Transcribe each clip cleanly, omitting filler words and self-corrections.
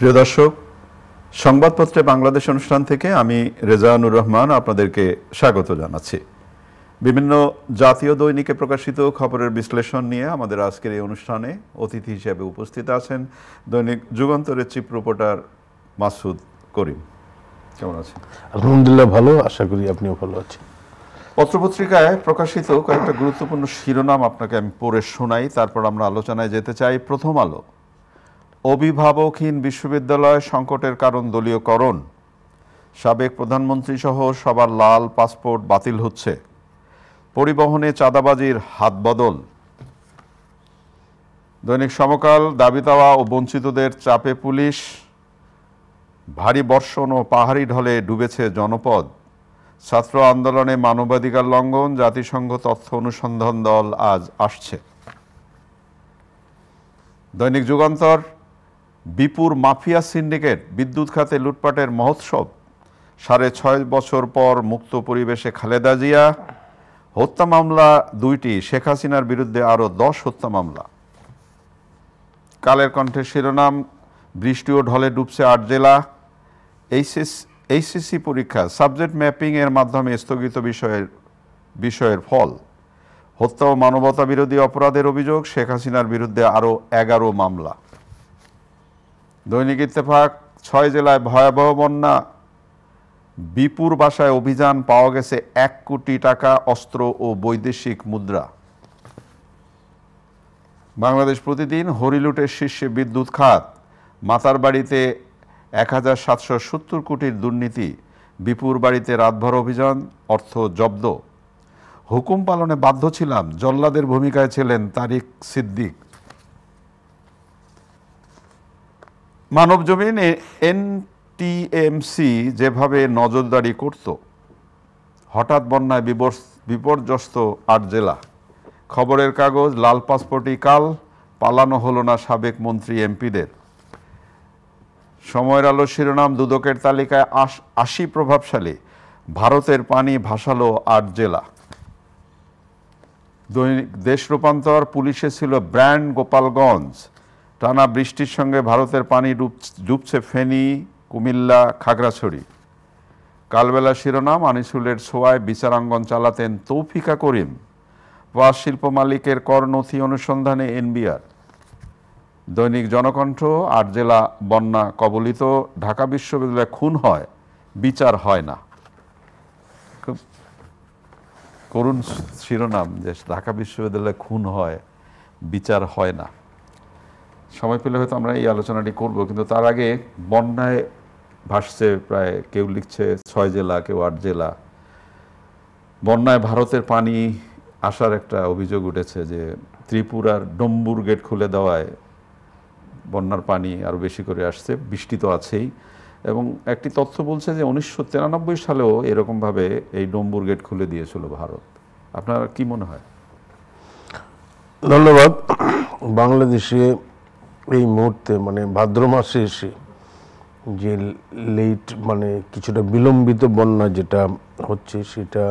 প্রিয় দর্শক, সংবাদপত্রে বাংলাদেশ অনুষ্ঠান থেকে আমি রেজানুর রহমান আপনাদেরকে স্বাগত জানাচ্ছি। বিভিন্ন জাতীয় দৈনিকে প্রকাশিত খবরের বিশ্লেষণ নিয়ে আমাদের আজকের এই অনুষ্ঠানে অতিথি হিসেবে উপস্থিত আছেন দৈনিক যুগান্তরের চিফ রিপোর্টার মাসুদ করিম। কেমন আছেন? আলহামদুলিল্লাহ ভালো, আশা করি আপনিও ভালো আছেন। পত্রপত্রিকায় প্রকাশিত কয়েকটা গুরুত্বপূর্ণ শিরোনাম আপনাকে আমি পড়ে শোনাই, তারপর আমরা আলোচনায় যেতে চাই। প্রথম আলো, অভিভাবকহীন বিশ্ববিদ্যালয় সংকটের কারণ দলীয়করণ, সাবেক প্রধানমন্ত্রী সহ সবার লাল পাসপোর্ট বাতিল হচ্ছে, পরিবহনে চাঁদাবাজির হাত বদল। দৈনিক সমকাল, দাবি দাওয়া ও বঞ্চিতদের চাপে পুলিশ, ভারী বর্ষণ ও পাহাড়ি ঢলে ডুবেছে জনপদ, ছাত্র আন্দোলনে মানবাধিকার লঙ্ঘন, জাতিসংঘ তথ্য অনুসন্ধান দল আজ আসছে। দৈনিক যুগান্তর, বিপুর মাফিয়া সিন্ডিকেট, বিদ্যুৎ খাতে লুটপাটের মহোৎসব, ৬.৫ বছর পর মুক্ত পরিবেশে খালেদা জিয়া, হত্যা মামলা ২টি, শেখ হাসিনার বিরুদ্ধে আরও ১০ হত্যা মামলা। কালের কণ্ঠের শিরোনাম, বৃষ্টি ও ঢলে ডুবছে ৮ জেলা, এইচএসসি পরীক্ষা সাবজেক্ট ম্যাপিং এর মাধ্যমে স্থগিত বিষয়ের ফল, হত্যা ও মানবতা বিরোধী অপরাধের অভিযোগ, শেখ হাসিনার বিরুদ্ধে আরও ১১ মামলা। দৈনিক ইত্তেফাক, ৬ জেলায় ভয়াবহ বন্যা, বিপুর বাসায় অভিযান, পাওয়া গেছে ১ কোটি টাকা, অস্ত্র ও বৈদেশিক মুদ্রা। বাংলাদেশ প্রতিদিন, হরিলুটের শীর্ষে বিদ্যুৎ খাত, মাতার বাড়িতে ১,৭৭০ কোটির দুর্নীতি, বিপুর বাড়িতে রাতভর অভিযান, অর্থ জব্দ। হুকুম পালনে বাধ্য ছিলাম, জল্লাদের ভূমিকায় ছিলেন তারিক সিদ্দিক। মানবজমিন, এনটিএমসি যেভাবে নজরদারি করত, হঠাৎ বন্যায় বিপর্যস্ত ৮ জেলা। খবরের কাগজ, লাল পাসপোর্টই কাল, পালানো হলো না সাবেক মন্ত্রী এমপিদের। সময়ের আলো শিরোনাম, দুদকের তালিকায় ৮০ প্রভাবশালী, ভারতের পানি ভাসালো ৮ জেলা। দৈনিক দেশ রূপান্তর, পুলিশে ছিল ব্র্যান্ড গোপালগঞ্জ, টানা বৃষ্টির সঙ্গে ভারতের পানি ডুবছে ফেনী, কুমিল্লা, খাগড়াছড়ি। কালবেলা শিরোনাম, আনিসুলের ছোঁয়ায় বিচারাঙ্গন চালাতেন তৌফিকা করিম, ওয়াশ শিল্প মালিকের কর নথি অনুসন্ধানে এনবিআর। দৈনিক জনকণ্ঠ, ৮ জেলা বন্যা কবলিত, ঢাকা বিশ্ববিদ্যালয়ে খুন হয়, বিচার হয় না। খুব করুণ শিরোনাম যে ঢাকা বিশ্ববিদ্যালয়ে খুন হয়, বিচার হয় না। সময় পেলে হয়তো আমরা এই আলোচনাটি করব, কিন্তু তার আগে বন্যায় ভাসছে প্রায়, কেউ লিখছে ৬ জেলা, কেউ ৮ জেলা। বন্যায় ভারতের পানি আসার একটা অভিযোগ উঠেছে যে ত্রিপুরার ডম্বুর গেট খুলে দেওয়ায় বন্যার পানি আরও বেশি করে আসছে। বৃষ্টি তো আছেই, এবং একটি তথ্য বলছে যে ১৯৯৩ সালেও এরকমভাবে এই ডম্বুর গেট খুলে দিয়েছিল ভারত। আপনার কি মনে হয়? ধন্যবাদ। বাংলাদেশে এই মুহূর্তে মানে ভাদ্র মাসে এসে যে লেট মানে কিছুটা বিলম্বিত বন্যা যেটা হচ্ছে, সেটা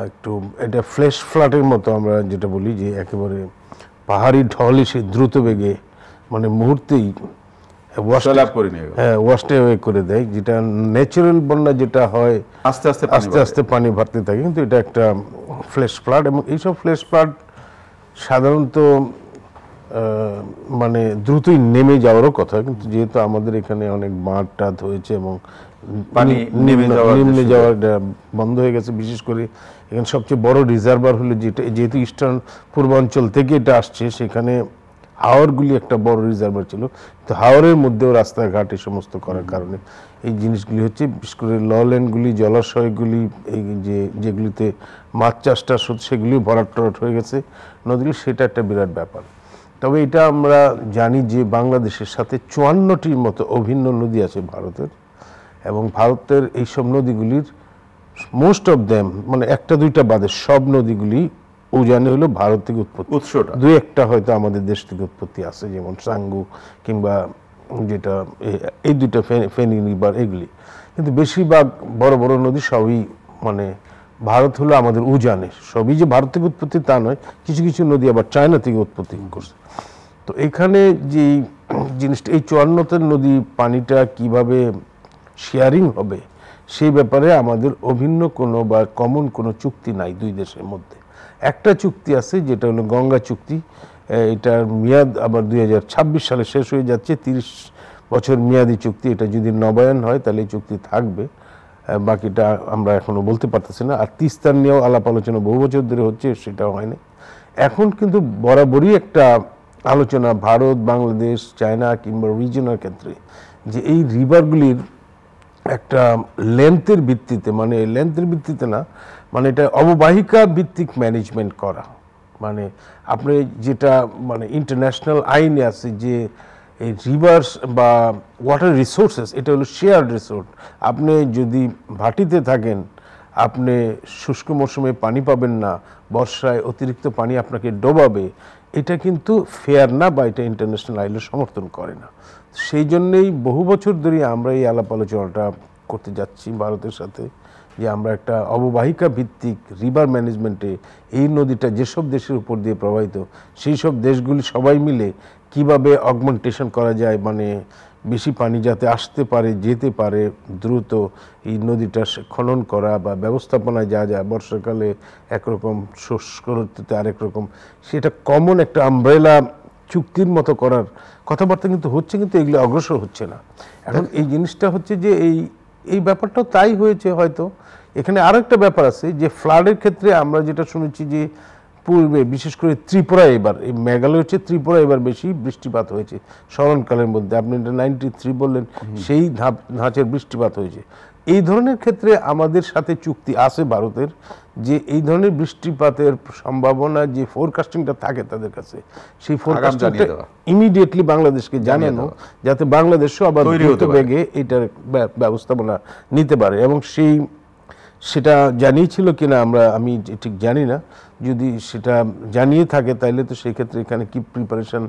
একটু এটা ফ্ল্যাশ ফ্লাডের মতো আমরা যেটা বলি, যে একেবারে পাহাড়ি ঢল এসে দ্রুত বেগে মানে মুহূর্তেই ওয়াস্ট অ্যাওয়ে করে দেয়। যেটা ন্যাচারাল বন্যা যেটা হয় আস্তে আস্তে পানি বাড়তে থাকে, কিন্তু এটা একটা ফ্ল্যাশ ফ্লাড। এবং এইসব ফ্ল্যাশ ফ্লাড সাধারণত মানে দ্রুতই নেমে যাওয়ারও কথা, কিন্তু যেহেতু আমাদের এখানে অনেক বাঁধ টাধ হয়েছে এবং পানি নেমে যাওয়া বন্ধ হয়ে গেছে। বিশেষ করে এখানে সবচেয়ে বড় রিজার্ভার হলো যেহেতু ইস্টার্ন পূর্বাঞ্চল থেকে এটা আসছে, সেখানে হাওরগুলি একটা বড় রিজার্ভার ছিল। তো হাওরের মধ্যেও রাস্তাঘাট এই সমস্ত করার কারণে এই জিনিসগুলি হচ্ছে। বিশেষ করে লল্যান্ডগুলি, জলাশয়গুলি, এই যেগুলিতে মাছ চাষটা হচ্ছে, সেগুলি ভরাট টরাট হয়ে গেছে নদীগুলি, সেটা একটা বিরাট ব্যাপার। তবে এটা আমরা জানি যে বাংলাদেশের সাথে ৫৪টির মতো অভিন্ন নদী আছে ভারতের, এবং ভারতের এইসব নদীগুলির মোস্ট অফ দ্যাম মানে একটা দুইটা বাদে সব নদীগুলি উজানে হলো ভারত থেকে উৎপত্তি। উৎসটা দুই একটা হয়তো আমাদের দেশ থেকে উৎপত্তি আছে, যেমন সাঙ্গু কিংবা যেটা এই দুইটা ফেনী রিভার এগুলি, কিন্তু বেশিরভাগ বড় বড় নদী সবই মানে ভারত হলো আমাদের উজানে। সবই যে ভারত থেকে উৎপত্তি তা নয়, কিছু কিছু নদী আবার চায়না থেকে উৎপত্তি করছে। তো এখানে যে জিনিসটা, এই 54 নদী পানিটা কিভাবে শেয়ারিং হবে সেই ব্যাপারে আমাদের অভিন্ন কোনো বা কমন কোনো চুক্তি নাই দুই দেশের মধ্যে। একটা চুক্তি আছে যেটা হলো গঙ্গা চুক্তি, এটার মেয়াদ আবার 2026 সালে শেষ হয়ে যাচ্ছে, 30 বছর মেয়াদি চুক্তি। এটা যদি নবায়ন হয় তাহলে এই চুক্তি থাকবে, বাকিটা আমরা এখনো বলতে পারতেছি না। আর তিস্তার নিয়েও আলাপ আলোচনা বহু বছর ধরে হচ্ছে, সেটাও হয়নি। এখন কিন্তু বরাবরই একটা আলোচনা ভারত, বাংলাদেশ, চায়না কিংবা রিজিয়নের ক্ষেত্রে যে এই রিভারগুলির একটা লেন্থের ভিত্তিতে, মানে লেন্থের ভিত্তিতে না, মানে এটা অববাহিকা ভিত্তিক ম্যানেজমেন্ট করা। মানে আপনি যেটা মানে ইন্টারন্যাশনাল আইনে আছে যে এই রিভার্স বা ওয়াটার রিসোর্সেস, এটা হলো শেয়ার্ড রিসোর্স। আপনি যদি ভাটিতে থাকেন, আপনি শুষ্ক মৌসুমে পানি পাবেন না, বর্ষায় অতিরিক্ত পানি আপনাকে ডোবাবে, এটা কিন্তু ফেয়ার না, বা এটা ইন্টারন্যাশনাল আইনে সমর্থন করে না। সেই জন্যেই বহু বছর ধরে আমরা এই আলাপ আলোচনাটা করতে যাচ্ছি ভারতের সাথে, যে আমরা একটা অববাহিকা ভিত্তিক রিভার ম্যানেজমেন্টে এই নদীটা যেসব দেশের উপর দিয়ে প্রবাহিত, সেই সব দেশগুলি সবাই মিলে কিভাবে অগমেন্টেশন করা যায়, মানে বেশি পানি যাতে আসতে পারে, যেতে পারে দ্রুত, এই নদীটা খনন করা বা ব্যবস্থাপনায় যা যা, বর্ষাকালে একরকম, শুষ্ক ঋতুতে আরেক রকম, সেটা কমন একটা আমব্রেলা চুক্তির মতো করার কথাবার্তা কিন্তু হচ্ছে, কিন্তু এগুলো অগ্রসর হচ্ছে না। এখন এই জিনিসটা হচ্ছে যে এই ব্যাপারটাও তাই হয়েছে হয়তো। এখানে আরও একটা ব্যাপার আছে যে ফ্লাডের ক্ষেত্রে আমরা যেটা শুনেছি যে পূর্বে বিশেষ করে ত্রিপুরা, এবার এই মেঘালয় হচ্ছে ত্রিপুরা এবার বেশি বৃষ্টিপাত হয়েছে স্মরণকালের মধ্যে। আপনি 93 বললেন, সেই ধাঁচের বৃষ্টিপাত হয়েছে। এই ধরনের ক্ষেত্রে আমাদের সাথে চুক্তি আছে ভারতের, যে এই ধরনের বৃষ্টিপাতের সম্ভাবনা যে ফোরকাস্টিংটা থাকে তাদের কাছে, সেই ফোরকাস্টিংটা ইমিডিয়েটলি বাংলাদেশকে জানানো, যাতে বাংলাদেশও আবার দ্রুত বেগে এটার ব্যবস্থাপনা নিতে পারে। এবং সেটা জানিয়েছিল কিনা আমি ঠিক জানি না। যদি সেটা জানিয়ে থাকে তাইলে তো সেই ক্ষেত্রে এখানে কি প্রিপারেশন,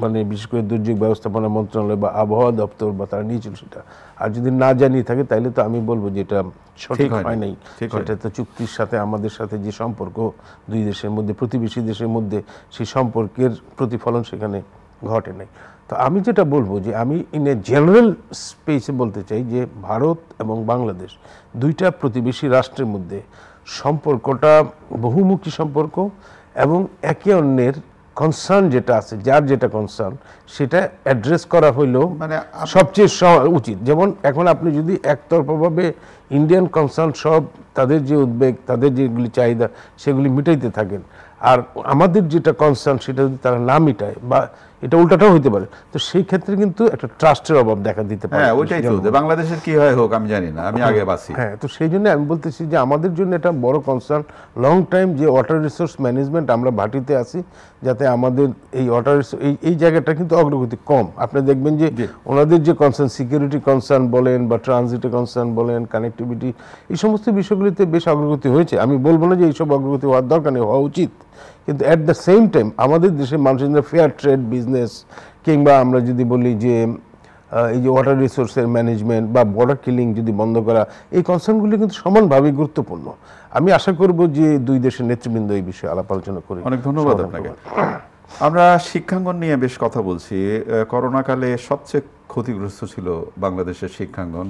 মানে বিশেষ করে দুর্যোগ ব্যবস্থাপনা মন্ত্রণালয় বা আবহাওয়া দপ্তর বা তারা নিয়েছিল সেটা। আর যদি না জানিয়ে থাকে তাইলে তো আমি বলবো যে এটা সঠিক হয় নাই। সেটা তো চুক্তির সাথে আমাদের সাথে যে সম্পর্ক দুই দেশের মধ্যে, প্রতিবেশী দেশের মধ্যে, সেই সম্পর্কের প্রতিফলন সেখানে ঘটে নাই। তো আমি যেটা বলবো যে আমি ইন এ জেনারেল স্পেসে বলতে চাই যে ভারত এবং বাংলাদেশ দুইটা প্রতিবেশী রাষ্ট্রের মধ্যে সম্পর্কটা বহুমুখী সম্পর্ক, এবং একে অন্যের কনসার্ন যেটা আছে, যার যেটা কনসার্ন, সেটা অ্যাড্রেস করা হইলেও মানে সবচেয়ে উচিত। যেমন এখন আপনি যদি একতরফাভাবে ইন্ডিয়ান কনসার্ন সব, তাদের যে উদ্বেগ, তাদের যেগুলি চাহিদা, সেগুলি মিটাইতে থাকেন, আর আমাদের যেটা কনসার্ন সেটা যদি তারা না মিটায়, বা এটা উল্টাটাও হইতে পারে, তো সেই ক্ষেত্রে কিন্তু একটা ট্রাস্টের অভাব দেখা দিতে পারে। হ্যাঁ, ওইটাই চলছে। বাংলাদেশের কি হয় হোক আমি জানি না, আমি আগে বাসি। হ্যাঁ, তো সেই জন্য আমি বলতেছি যে আমাদের জন্য এটা বড় কনসার্ন লং টাইম, যে ওয়াটার রিসোর্স ম্যানেজমেন্ট আমরা ভাটিতে আসি, যাতে আমাদের এই ওয়াটার এই জায়গাটা কিন্তু অগ্রগতি কম। আপনি দেখবেন যে ওনাদের যে কনসার্ন, সিকিউরিটি কনসার্ন বলেন বা ট্রানজিটে কনসার্ন বলেন, কানেক্টিভিটি, এই সমস্ত বিষয়গুলিতে বেশ অগ্রগতি হয়েছে। আমি বলবো না যে এইসব অগ্রগতি হওয়ার দরকার নেই, হওয়া উচিত, কিন্তু অ্যাট দ্য সেম টাইম আমাদের দেশের মানুষের ফেয়ার ট্রেড বিজনেস, কিংবা আমরা যদি বলি যে এই যে ওয়াটার রিসোর্সের ম্যানেজমেন্ট বা বর্ডার কিলিং যদি বন্ধ করা, এই কনসার্নগুলি কিন্তু সমানভাবে গুরুত্বপূর্ণ। আমি আশা করব যে দুই দেশের নেতৃবৃন্দ এই বিষয়ে আলাপ আলোচনা করি। অনেক ধন্যবাদ আপনাকে। আমরা শিক্ষাঙ্গন নিয়ে বেশ কথা বলছি। করোনাকালে সবচেয়ে ক্ষতিগ্রস্ত ছিল বাংলাদেশের শিক্ষাঙ্গন,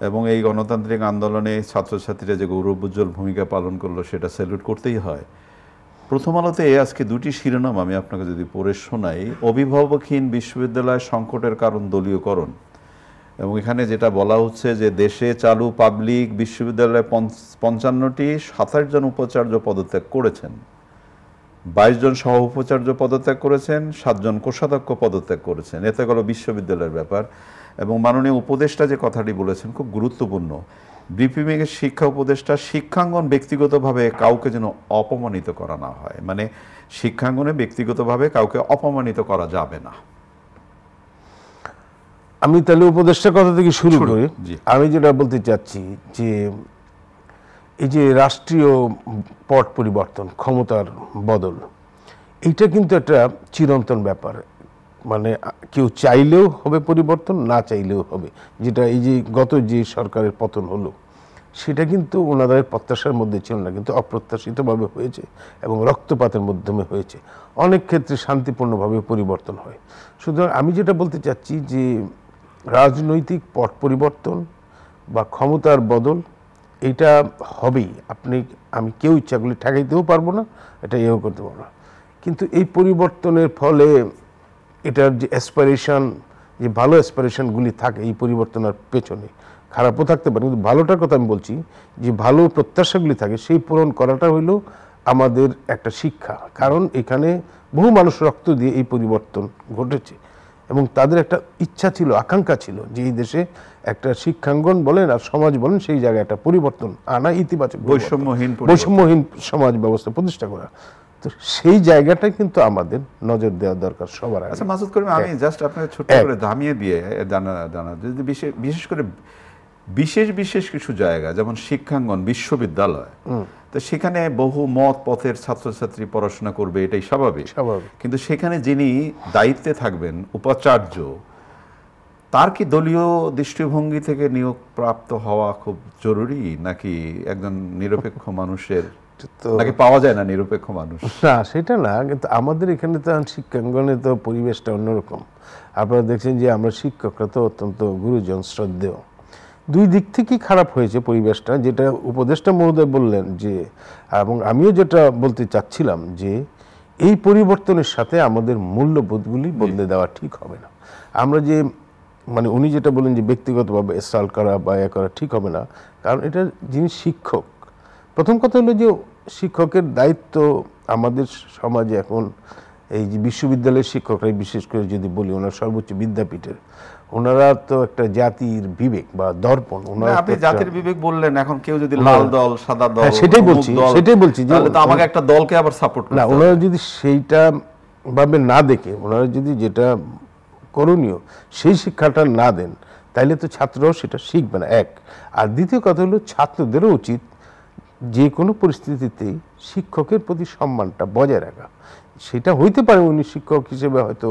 এবং এই গণতান্ত্রিক আন্দোলনে ছাত্রছাত্রীরা যে গৌরবোজ্জ্বল ভূমিকা পালন করলো সেটা স্যালুট করতেই হয়। প্রথম আলোতে আজকে দুটি শিরোনাম আমি আপনাকে যদি পড়ে শোনাই। অভিভাবকহীন বিশ্ববিদ্যালয় সংকটের কারণ দলীয়করণ, এবং এখানে যেটা বলা হচ্ছে যে দেশে চালু পাবলিক বিশ্ববিদ্যালয়ে 55টি 27 জন উপাচার্য পদত্যাগ করেছেন, 22 জন সহ উপাচার্য পদত্যাগ করেছেন, 7 জন কোষাধ্যক্ষ পদত্যাগ করেছেন। এতে গেল বিশ্ববিদ্যালয়ের ব্যাপার। এবং মাননীয় উপদেষ্টা যে কথাটি বলেছেন খুব গুরুত্বপূর্ণ। বিপিএমের শিক্ষা উপদেষ্টা, শিক্ষাঙ্গন ব্যক্তিগতভাবে কাউকে যেন অপমানিত করা না হয়, মানে শিক্ষাঙ্গনে ব্যক্তিগতভাবে কাউকে অপমানিত করা যাবে না। আমি তাহলে উপদেষ্টার কথা থেকে শুরু করি। আমি যেটা বলতে চাচ্ছি যে এই যে রাষ্ট্রীয় পট পরিবর্তন, ক্ষমতার বদল, এইটা কিন্তু একটা চিরন্তন ব্যাপার। মানে কেউ চাইলেও হবে পরিবর্তন, না চাইলেও হবে। যেটা এই যে গত যে সরকারের পতন হলো, সেটা কিন্তু ওনাদের প্রত্যাশার মধ্যে ছিল না, কিন্তু অপ্রত্যাশিতভাবে হয়েছে এবং রক্তপাতের মাধ্যমে হয়েছে। অনেক ক্ষেত্রে শান্তিপূর্ণভাবে পরিবর্তন হয়। সুতরাং আমি যেটা বলতে চাচ্ছি যে রাজনৈতিক পট পরিবর্তন বা ক্ষমতার বদল এটা হবেই। আমি কেউ ইচ্ছা করলে ঠেকাইতেও পারবো না, এটা এও করতে পারবো না। কিন্তু এই পরিবর্তনের ফলে এটার যে অ্যাসপিরেশন, যে ভালো অ্যাসপিরেশনগুলি থাকে এই পরিবর্তনের পেছনে, খারাপও থাকতে পারে, কিন্তু ভালোটার কথা আমি বলছি, যে ভালো প্রত্যাশাগুলি থাকে সেই পূরণ করাটা হইল আমাদের একটা শিক্ষা। কারণ এখানে বহু মানুষ রক্ত দিয়ে এই পরিবর্তন ঘটেছে এবং তাদের একটা ইচ্ছা ছিল, আকাঙ্ক্ষা ছিল যে এই দেশে একটা শিক্ষাঙ্গন বলেন আর সমাজ বলেন সেই জায়গায় একটা পরিবর্তন আনা, ইতিবাচক বৈষম্যহীন সমাজ ব্যবস্থা প্রতিষ্ঠা করা। তো সেই জায়গাটা কিন্তু আমাদের নজর দেওয়া দরকার সবার আগে। আচ্ছা মাসুদ করিম, আমি জাস্ট আপনাকে ছোট করে দামিয়ে দিয়ে জানা যদি বিশেষ করে বিশেষ কিছু জায়গা যেমন শিক্ষাঙ্গন, বিশ্ববিদ্যালয়, তো সেখানে বহু মত পথের ছাত্রছাত্রী পড়াশোনা করবে, এটাই স্বাভাবিক। কিন্তু সেখানে যিনি দায়িত্বে থাকবেন উপাচার্য, তার কি দলীয় দৃষ্টিভঙ্গি থেকে নিয়োগ প্রাপ্ত হওয়া খুব জরুরি, নাকি একজন নিরপেক্ষ মানুষের, নাকি পাওয়া যায় না নিরপেক্ষ মানুষ? না, সেটা না, কিন্তু আমাদের এখানে তো শিক্ষাঙ্গনে তো পরিবেশটা অন্যরকম। আপনারা দেখছেন যে আমরা শিক্ষকরা তো অত্যন্ত গুরুজন, শ্রদ্ধেয়। দুই দিক থেকেই খারাপ হয়েছে পরিবেশটা, যেটা উপদেষ্টা মহোদয় বললেন যে, এবং আমিও যেটা বলতে চাচ্ছিলাম যে এই পরিবর্তনের সাথে আমাদের মূল্যবোধগুলি বদলে দেওয়া ঠিক হবে না। আমরা যে উনি যেটা বলেন যে ব্যক্তিগতভাবে এসাল্ট করা বা করা ঠিক হবে না, কারণ এটা যিনি শিক্ষক, প্রথম কথা হলো যে শিক্ষকের দায়িত্ব আমাদের সমাজে এখন, এই যে বিশ্ববিদ্যালয়ের শিক্ষকরাই বিশেষ করে যদি বলি, ওনার সর্বোচ্চ বিদ্যাপীঠের, ওনারা তো একটা জাতির বিবেক বা দর্পণ। আপনি জাতির বিবেক বললেন, এখন কেউ যদি লাল দল, সাদা দল, সেটাই বলছি যে আমাকে একটা দলকে আবার সাপোর্ট না, ওনারা যদি সেইটা ভাবে না দেখে, ওনারা যদি যেটা করণীয় সেই শিক্ষাটা না দেন, তাইলে তো ছাত্ররাও সেটা শিখবে না, এক। আর দ্বিতীয় কথা হলো ছাত্রদেরও উচিত যে কোনো পরিস্থিতিতেই শিক্ষকের প্রতি সম্মানটা বজায় রাখা। সেটা হইতে পারে উনি শিক্ষক হিসেবে হয়তো,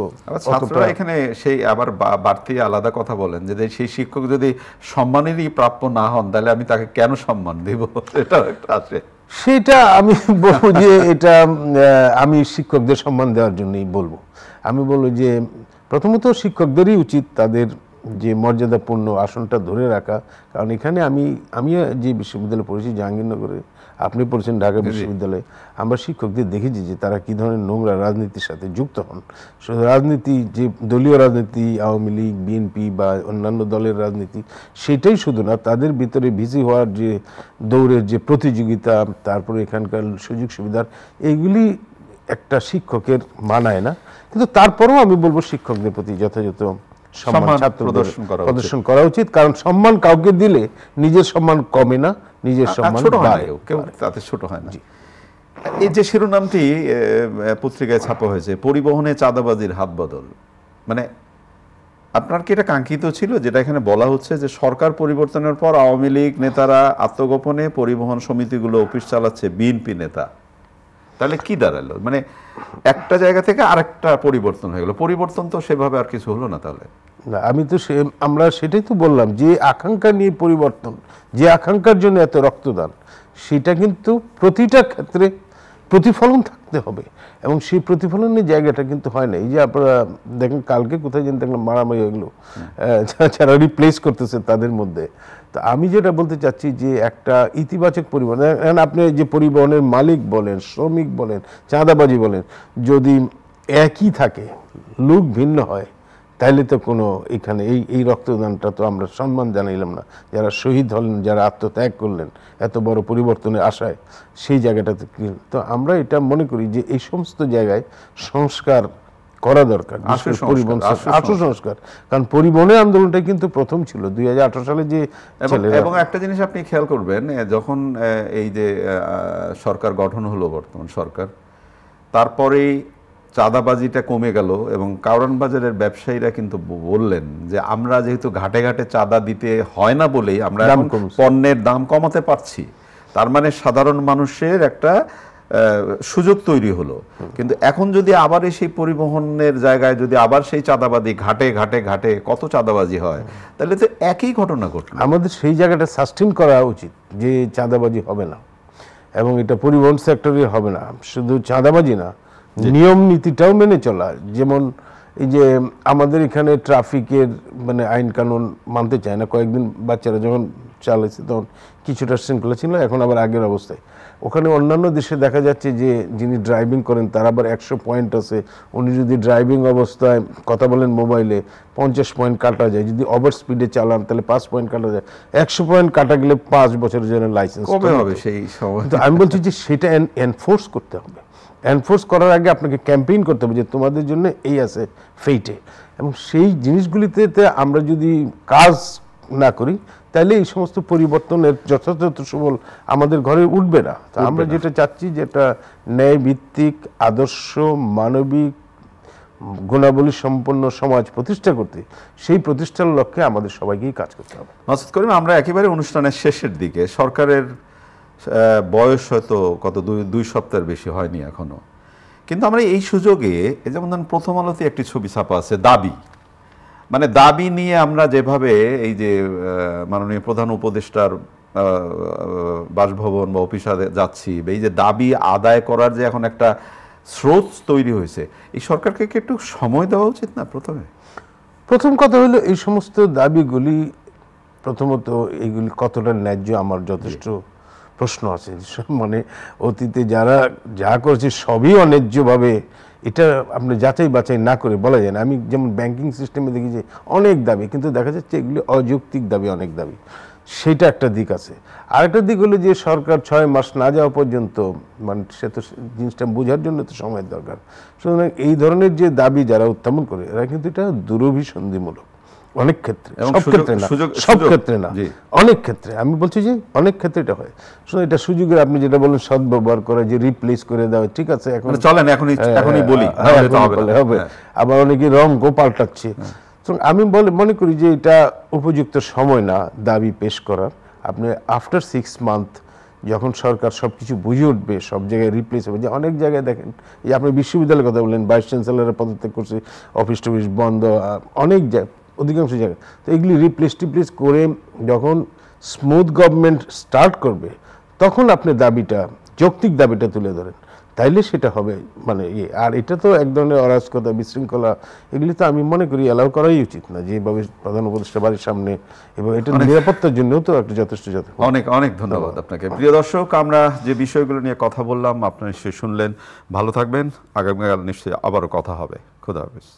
ছাত্ররা এখানে সেই আবার বাড়তি আলাদা কথা বলেন যে সেই শিক্ষক যদি সম্মানেরই প্রাপ্য না হন, তাহলে আমি তাকে কেন সম্মান দেব, এটা একটা আছে। সেটা আমি বলবো যে এটা আমি শিক্ষকদের সম্মান দেওয়ার জন্যই বলবো। আমি বলবো যে প্রথমত শিক্ষকদেরই উচিত তাদের যে মর্যাদাপূর্ণ আসনটা ধরে রাখা। কারণ এখানে আমি যে বিশ্ববিদ্যালয়ে পড়েছি জাহাঙ্গীরনগরে, আপনি পড়েছেন ঢাকা বিশ্ববিদ্যালয়ে, আমরা শিক্ষকদের দেখেছি যে তারা কী ধরনের নোংরা রাজনীতির সাথে যুক্ত হন। রাজনীতি, যে দলীয় রাজনীতি, আওয়ামী লীগ, বিএনপি বা অন্যান্য দলের রাজনীতি, সেটাই শুধু না, তাদের ভিতরে ভিসি হওয়ার যে দৌড়ের যে প্রতিযোগিতা, তারপরে এখানকার সুযোগ সুবিধার, এইগুলি একটা শিক্ষকের মানায় না। কিন্তু তারপরেও আমি বলবো শিক্ষকদের প্রতি যথাযথ সম্মান প্রদর্শন করা উচিত। কারণ সম্মান কাউকে দিলে নিজের সম্মান কমে না, নিজের সম্মান বাড়ে, কেউ তাতে ছোট হয় না। এই যে শিরোনামটি পত্রিকায় ছাপা হয়েছে, পরিবহনে চাঁদাবাজির হাত বদল, মানে আপনার কি এটা কাঙ্ক্ষিত ছিল, যেটা এখানে বলা হচ্ছে যে সরকার পরিবর্তনের পর আওয়ামী লীগ নেতারা আত্মগোপনে পরিবহন সমিতিগুলো অফিস চালাচ্ছে বিএনপি নেতা, তাহলে কি দাঁড়ালো? মানে একটা জায়গা থেকে আরেকটা পরিবর্তন হয়ে গেল, পরিবর্তন তো সেভাবে আর কিছু হলো না। তাহলে না, আমরা সেটাই তো বললাম, যে আকাঙ্ক্ষা নিয়ে পরিবর্তন, যে আকাঙ্ক্ষার জন্য এত রক্তদান, সেটা কিন্তু প্রতিটা ক্ষেত্রে প্রতিফলন থাকতে হবে, এবং সেই প্রতিফলনের জায়গাটা কিন্তু হয় না। এই যে আপনারা দেখেন কালকে কোথায় যেন দেখলাম মারামারি এগুলো যারা রিপ্লেস করতেছে তাদের মধ্যে। তো আমি যেটা বলতে চাচ্ছি যে একটা ইতিবাচক পরিবহন, আপনি যে পরিবহনের মালিক বলেন, শ্রমিক বলেন, চাঁদাবাজি বলেন, যদি একই থাকে, লোক ভিন্ন হয়, তাইলে তো কোনো এখানে এই রক্তদানটা তো আমরা সম্মান জানাইলাম না। যারা শহীদ হলেন, যারা আত্মত্যাগ করলেন এত বড় পরিবর্তনের আশায়, সেই জায়গাটাতে তো আমরা এটা মনে করি যে এই সমস্ত জায়গায় সংস্কার করা দরকার, পরিবহন আশু সংস্কার। কারণ পরিবহনের আন্দোলনটা কিন্তু প্রথম ছিল 2018 সালে যে। এবং একটা জিনিস আপনি খেয়াল করবেন, যখন এই যে সরকার গঠন হলো, বর্তমান সরকার, তারপরেই চাঁদাবাজিটা কমে গেল এবং কারওয়ান বাজারের ব্যবসায়ীরা কিন্তু বললেন যে আমরা যেহেতু ঘাটে ঘাটে চাঁদা দিতে হয় না বলেই আমরা পণ্যের দাম কমাতে পারছি। তার মানে সাধারণ মানুষের একটা সুযোগ তৈরি হলো, কিন্তু এখন যদি আবার সেই পরিবহনের জায়গায় যদি আবার সেই চাঁদাবাজি ঘাটে ঘাটে ঘাটে কত চাঁদাবাজি হয়, তাহলে তো একই ঘটনা ঘটলো। আমাদের সেই জায়গাটা সাস্টেন করা উচিত যে চাঁদাবাজি হবে না, এবং এটা পরিবহন সেক্টরে হবে না। শুধু চাঁদাবাজি না, নিয়ম নীতিটাও মেনে চলা। যেমন এই যে আমাদের এখানে ট্রাফিকের মানে আইন কানুন মানতে চায় না, কয়েকদিন বাচ্চারা যখন চালাইছে তখন কিছুটা শৃঙ্খলা ছিল, এখন আবার আগের অবস্থায়। ওখানে অন্যান্য দেশে দেখা যাচ্ছে যে যিনি ড্রাইভিং করেন তার আবার 100 পয়েন্ট আছে, উনি যদি ড্রাইভিং অবস্থায় কথা বলেন মোবাইলে 50 পয়েন্ট কাটা যায়, যদি ওভার স্পিডে চালান তাহলে 5 পয়েন্ট কাটা যায়, 100 পয়েন্ট কাটা গেলে 5 বছরের জন্য লাইসেন্স কবে হবে সেই সময়? তো আমি বলছি যে সেটা এনফোর্স করতে হবে। এনফোর্স করার আগে আপনাকে ক্যাম্পেইন করতে হবে যে তোমাদের জন্য এই আছে ফেইটে, এবং সেই জিনিসগুলিতে আমরা যদি কাজ না করি তাহলে এই সমস্ত পরিবর্তনের যথাযথ সুফল আমাদের ঘরে উঠবে না। তা আমরা যেটা চাচ্ছি, যেটা ন্যায় ভিত্তিক আদর্শ মানবিক গুণাবলী সম্পন্ন সমাজ প্রতিষ্ঠা করতে, সেই প্রতিষ্ঠার লক্ষ্যে আমাদের সবাইকেই কাজ করতে হবে। মাসুদ করিম, আমরা একেবারে অনুষ্ঠানের শেষের দিকে, সরকারের বয়স হয়তো কত 2 সপ্তাহের বেশি হয়নি এখনো, কিন্তু আমরা এই সুযোগে যেমন ধরুন প্রথম আলোতে একটি ছবি ছাপা আছে দাবি, মানে দাবি নিয়ে আমরা যেভাবে এই যে মাননীয় প্রধান উপদেষ্টার বাসভবন বা অফিসে যাচ্ছি, এই যে দাবি আদায় করার যে এখন একটা স্রোত তৈরি হয়েছে, এই সরকারকে কি একটু সময় দেওয়া উচিত না? প্রথম কথা হলো এই সমস্ত দাবিগুলি প্রথমত এইগুলি কতটা ন্যায্য আমার যথেষ্ট প্রশ্ন আছে। মানে অতীতে যারা যা করেছে সবই অন্যায্যভাবে, এটা আপনি যাচাই বাছাই না করে বলা যায় না। আমি যেমন ব্যাংকিং সিস্টেমে দেখি যে অনেক দাবি, কিন্তু দেখা যাচ্ছে এগুলি অযৌক্তিক দাবি, অনেক দাবি, সেটা একটা দিক আছে। আরেকটা দিক হলো যে সরকার 6 মাস না যাওয়া পর্যন্ত, মানে সে তো জিনিসটা বোঝার জন্য তো সময়ের দরকার। সুতরাং এই ধরনের যে দাবি যারা উত্থাপন করে এরা কিন্তু এটা দুরভিসন্ধিমূলক অনেক ক্ষেত্রে, সব ক্ষেত্রে না, সব ক্ষেত্রে না, অনেক ক্ষেত্রে। আমি বলছি যে অনেক ক্ষেত্রে এটা হয়। এটা সুযোগের, আপনি যেটা বলেন সদ্ব্যবহার করা, যে রিপ্লেস করে দেওয়া, ঠিক আছে, এখন চলেন এখনই বলি হবে। আবার অনেকে রঙ পাল্টাচ্ছে। আমি মনে করি যে এটা উপযুক্ত সময় না দাবি পেশ করার। আপনি আফটার 6 মান্থ যখন সরকার সবকিছু বুঝে উঠবে, সব জায়গায় রিপ্লেস হবে। যে অনেক জায়গায় দেখেন, এই আপনি বিশ্ববিদ্যালয়ের কথা বললেন, ভাইস চ্যান্সেলরের পদত্যাগ করছে, অফিস টফিস বন্ধ, অনেক জায়গায়, অধিকাংশ জায়গায়। তো এগুলি রিপ্লেস করে যখন স্মুথ গভর্নমেন্ট স্টার্ট করবে, তখন আপনি দাবিটা, যৌক্তিক দাবিটা তুলে ধরেন, তাইলে সেটা হবে। মানে আর এটা তো এক ধরনের অরাজকতা, বিশৃঙ্খলা, এগুলি তো আমি মনে করি অ্যালাউ করাই উচিত না, যেভাবে প্রধান উপদেষ্টা বাড়ির সামনে, এবং এটা নিরাপত্তার জন্যও তো একটা যথেষ্ট। অনেক অনেক ধন্যবাদ আপনাকে। প্রিয় দর্শক, আমরা যে বিষয়গুলো নিয়ে কথা বললাম আপনারা নিশ্চয়ই শুনলেন। ভালো থাকবেন, আগামীকাল নিশ্চয়ই আবারও কথা হবে। খোদা হাফেজ।